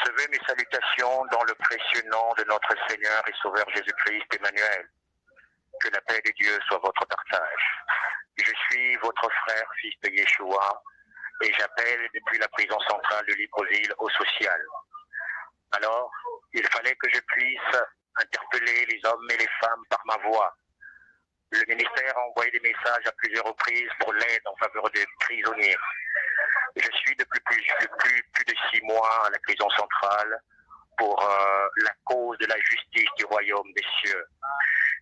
Recevez mes salutations dans le précieux nom de notre Seigneur et Sauveur Jésus-Christ Emmanuel. Que la paix de Dieu soit votre partage. Je suis votre frère, fils de Yeshua, et j'appelle depuis la prison centrale de Libreville au social. Alors, il fallait que je puisse interpeller les hommes et les femmes par ma voix. Le ministère a envoyé des messages à plusieurs reprises pour l'aide en faveur des prisonniers. Je suis depuis plus de 6 mois à la prison centrale pour la cause de la justice du royaume des cieux.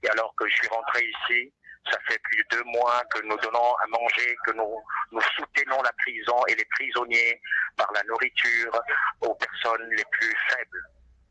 Et alors que je suis rentré ici, ça fait plus de 2 mois que nous donnons à manger, que nous soutenons la prison et les prisonniers par la nourriture aux personnes les plus faibles.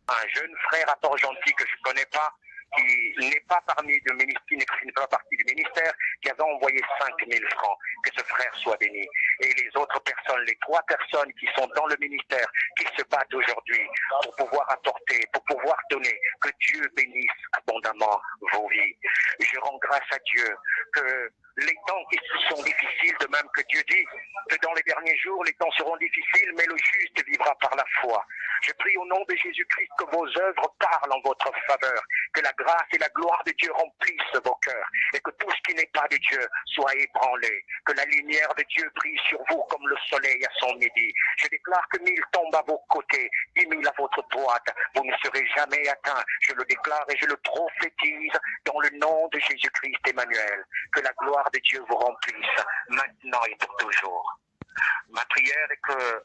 Un jeune frère à Port-Gentil que je ne connais pas, qui n'est pas parmi le ministère, qui ne fait pas partie du ministère, qui avait envoyé 5 000 francs, que ce frère soit béni. Et les autres personnes, les 3 personnes qui sont dans le ministère, qui se battent aujourd'hui pour pouvoir apporter, pour pouvoir donner, que Dieu bénisse abondamment vos vies. Je rends grâce à Dieu que les temps qui sont difficiles, de même que Dieu dit que dans les derniers jours, les temps seront difficiles, mais le juste vivra par la foi. Je prie au nom de Jésus-Christ que vos œuvres parlent en votre faveur, que la grâce et la gloire de Dieu remplissent vos cœurs, et que tout ce qui n'est pas de Dieu soit ébranlé, que la lumière de Dieu brille sur vous comme le soleil à son midi. Je déclare que 1000 tombent à vos côtés, 10 000 à votre droite, vous ne serez jamais atteints. Je le déclare et je le prophétise dans le nom de Jésus-Christ Emmanuel, que la gloire de Dieu vous remplisse maintenant et pour toujours. Ma prière est que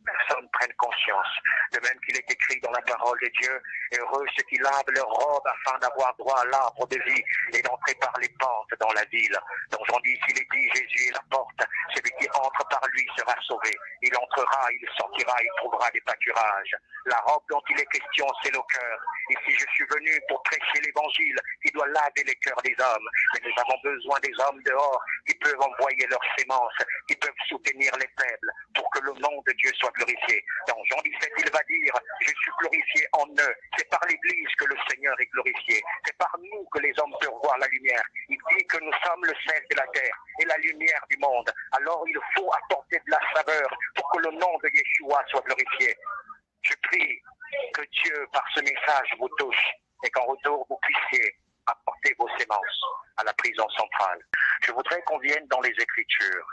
personne prenne conscience, de même qu'il est écrit dans la parole de Dieu, heureux ceux qui lavent leur robe afin d'avoir droit à l'arbre de vie et d'entrer par les portes dans la ville. Dans Jean 10, il est dit, Jésus est la porte, celui qui entre par lui sera sauvé. Il entrera, il sortira, il trouvera des pâturages. La robe dont il est question, c'est le cœur. Ici, je suis venu pour prêcher l'évangile qui doit laver les cœurs des hommes. Mais nous avons besoin des hommes dehors qui peuvent envoyer leurs sémences, qui peuvent soutenir les faibles pour que le nom de Dieu soit glorifié. Dans Jean 17, il va dire, je suis glorifié en eux. C'est par l'Église que le Seigneur est glorifié. C'est par nous que les hommes peuvent voir la lumière. Il dit que nous sommes le sel de la terre et la lumière du monde. Alors il faut apporter de la saveur pour que le nom de Yeshua soit glorifié. Je prie que Dieu, par ce message, vous touche et qu'en retour, vous puissiez apporter vos sémences à la prison centrale. Je voudrais qu'on vienne dans les Écritures.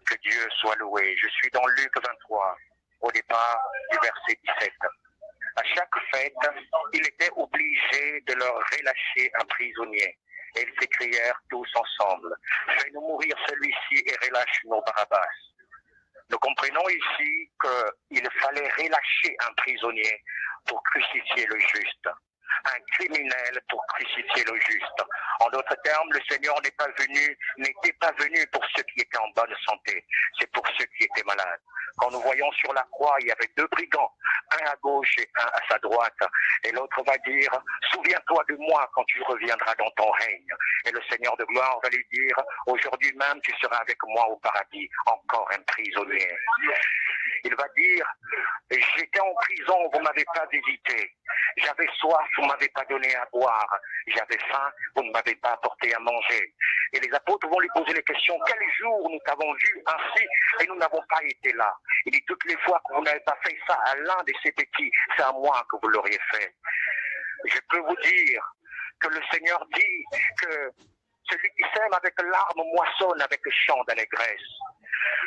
Que Dieu soit loué. Je suis dans Luc 23, au départ du verset 17. À chaque fête, il était obligé de leur relâcher un prisonnier. Et ils s'écrièrent tous ensemble, « Fais-nous mourir celui-ci et relâche-nous Barabbas. » Nous comprenons ici qu'il fallait relâcher un prisonnier pour crucifier le juste. Un criminel pour crucifier le juste. En d'autres termes, le Seigneur n'était pas venu pour ceux qui étaient en bonne santé, c'est pour ceux qui étaient malades. Quand nous voyons sur la croix, il y avait 2 brigands, un à gauche et un à sa droite. Et l'autre va dire, souviens-toi de moi quand tu reviendras dans ton règne. Et le Seigneur de gloire va lui dire, aujourd'hui même tu seras avec moi au paradis, encore un prisonnier. Il va dire, j'étais en prison, vous ne m'avez pas visité. J'avais soif, vous ne m'avez pas donné à boire. J'avais faim, vous ne m'avez pas apporté à manger. Et les apôtres vont lui poser les questions, quel jour nous t'avons vu ainsi et nous n'avons pas été là? Il dit, toutes les fois que vous n'avez pas fait ça à l'un de ces petits, c'est à moi que vous l'auriez fait. Je peux vous dire que le Seigneur dit que celui qui sème avec larmes moissonne avec chant d'allégresse.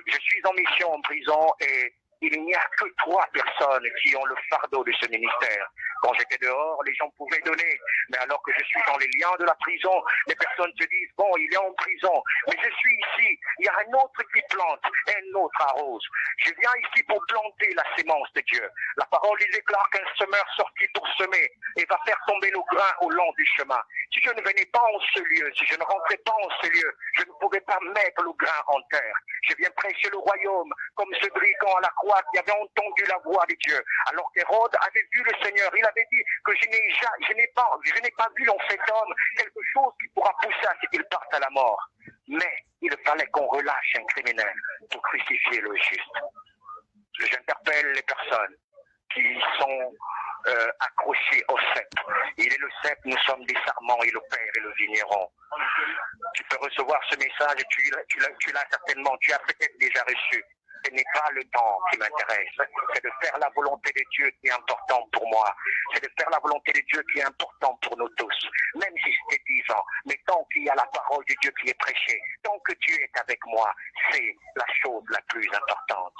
Je suis en mission en prison et il n'y a que 3 personnes qui ont le fardeau de ce ministère. Quand j'étais dehors, les gens pouvaient donner. Mais alors que je suis dans les liens de la prison, les personnes se disent, bon, il est en prison. Mais je suis ici, il y a un autre qui plante et un autre arrose. Je viens ici pour planter la sémence de Dieu. La parole il déclare qu'un semeur sortit pour semer et va faire tomber le grain au long du chemin. Si je ne venais pas en ce lieu, si je ne rentrais pas en ce lieu, je ne pouvais pas mettre le grain en terre. Je viens prêcher le royaume comme ce brigand à la croix qui avait entendu la voix de Dieu. Alors qu'Hérode avait vu le Seigneur, il avait dit que je n'ai pas vu en cet homme quelque chose qui pourra pousser à ce qu'il parte à la mort. Mais il fallait qu'on relâche un criminel pour crucifier le juste. J'interpelle les personnes qui sont accrochées au cep. Il est le cep, nous sommes des sarments et le père et le vigneron. Tu peux recevoir ce message et tu l'as certainement, tu as peut-être déjà reçu. Ce n'est pas le temps qui m'intéresse, c'est de faire la volonté de Dieu qui est important pour moi. C'est de faire la volonté de Dieu qui est important pour nous tous. Même si c'était 10 ans, mais tant qu'il y a la parole de Dieu qui est prêchée, tant que Dieu est avec moi, c'est la chose la plus importante.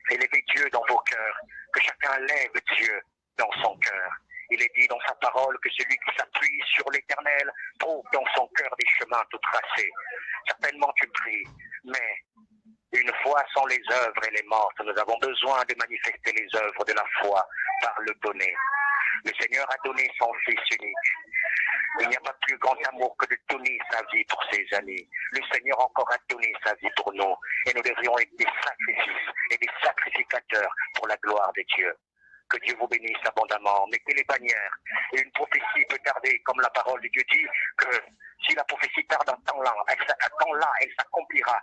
Élevez Dieu dans vos cœurs, que chacun lève Dieu dans son cœur. Il est dit dans sa parole que celui qui s'appuie sur l'Éternel trouve dans son cœur des chemins tout tracés. Certainement tu pries, mais une foi sans les œuvres, elle est morte. Nous avons besoin de manifester les œuvres de la foi par le donner. Le Seigneur a donné son Fils unique. Il n'y a pas plus grand amour que de donner sa vie pour ses amis. Le Seigneur encore a donné sa vie pour nous. Et nous devrions être des sacrifices et des sacrificateurs pour la gloire de Dieu. Que Dieu vous bénisse abondamment. Mettez les bannières. Et une prophétie peut tarder, comme la parole de Dieu dit, que si la prophétie tarde un temps là, elle s'accomplira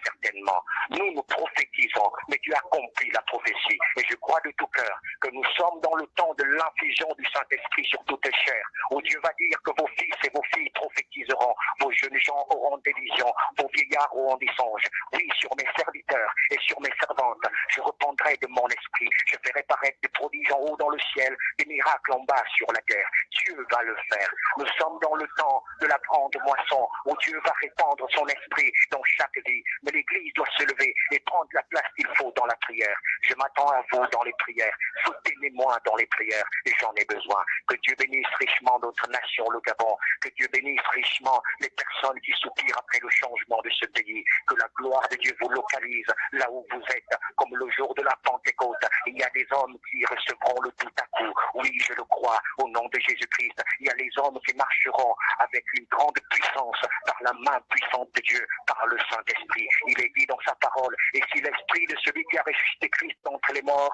certainement. Nous prophétisons, mais Dieu accomplit la prophétie. Et je crois de tout cœur que nous sommes dans le temps de l'infusion du Saint-Esprit sur toute chair, où Dieu va dire que vos fils et vos filles prophétiseront, vos jeunes gens auront des visions, vos vieillards auront des songes. Oui, sur mes serviteurs et sur mes servantes, je répandrai de mon esprit. Je ferai paraître des prodiges en haut dans le ciel, des miracles en bas sur la terre. Dieu va le faire. Nous sommes dans le temps de la grande moisson, où Dieu va répandre son esprit dans chaque vie. Mais l'Église doit se lever et prendre la place qu'il faut dans la prière. Je m'attends à vous dans les prières. Soutenez-moi dans les prières et j'en ai besoin. Que Dieu bénisse richement notre nation, le Gabon. Que Dieu bénisse richement les personnes qui soupirent après le changement de ce pays. Que la gloire de Dieu vous localise là où vous êtes, comme le jour de la Pentecôte. Il y a des hommes qui recevront le tout à coup. Oui, je le crois, au nom de Jésus-Christ. Il y a les hommes qui marcheront avec une grande puissance par la main puissante de Dieu, par le Saint-Esprit. Il est dit dans sa parole, et si l'esprit de celui qui a ressuscité Christ d'entre les morts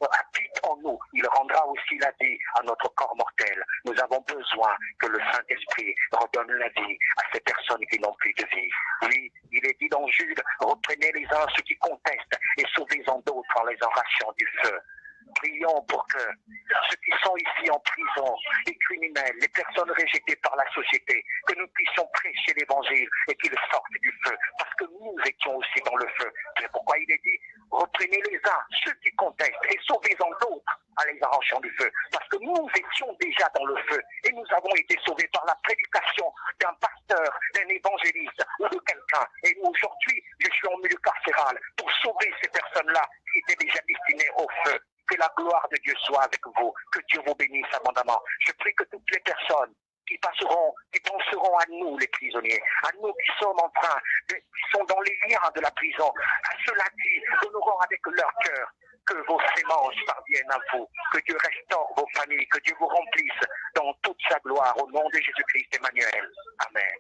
habite en nous, il rendra aussi la vie à notre corps mortel. Nous avons besoin que le Saint-Esprit redonne la vie à ces personnes qui n'ont plus de vie. Oui, il est dit dans Jude, reprenez les uns ceux qui contestent et sauvez-en d'autres en les arrachant du feu. Prions pour que ceux qui sont ici en prison, les criminels, les personnes rejetées par la société, que nous puissions prêcher l'évangile et qu'ils sortent du feu, parce que nous étions aussi dans le feu. C'est pourquoi il est dit, reprenez les uns, ceux qui contestent, et sauvez-en d'autres en les arrachant du feu, parce que nous étions déjà dans le feu, et nous avons été sauvés par la prédication d'un pasteur, d'un évangéliste ou de quelqu'un. Et aujourd'hui, je suis en milieu carcéral pour sauver ces personnes-là qui étaient déjà destinées au feu. Que la gloire de Dieu soit avec vous, que Dieu vous bénisse abondamment. Je prie que toutes les personnes qui penseront à nous les prisonniers, à nous qui sommes qui sont dans les liens de la prison, à ceux-là qui honoreront avec leur cœur, que vos sémences parviennent à vous, que Dieu restaure vos familles, que Dieu vous remplisse dans toute sa gloire, au nom de Jésus-Christ Emmanuel. Amen.